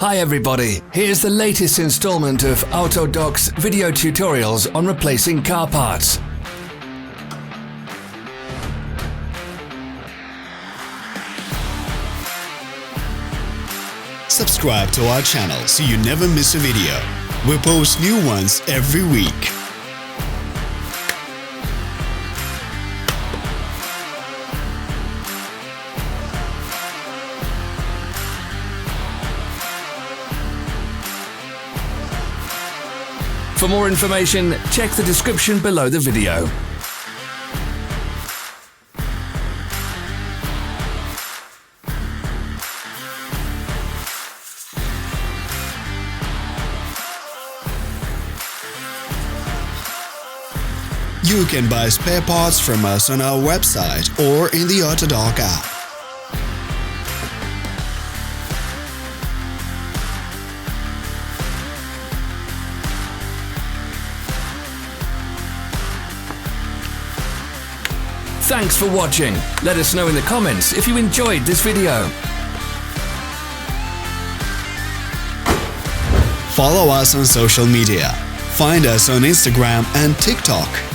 Hi everybody, here's the latest installment of Autodoc's video tutorials on replacing car parts. Subscribe to our channel so you never miss a video. We post new ones every week. For more information, check the description below the video. You can buy spare parts from us on our website or in the Autodoc app. Thanks for watching. Let us know in the comments if you enjoyed this video. Follow us on social media. Find us on Instagram and TikTok.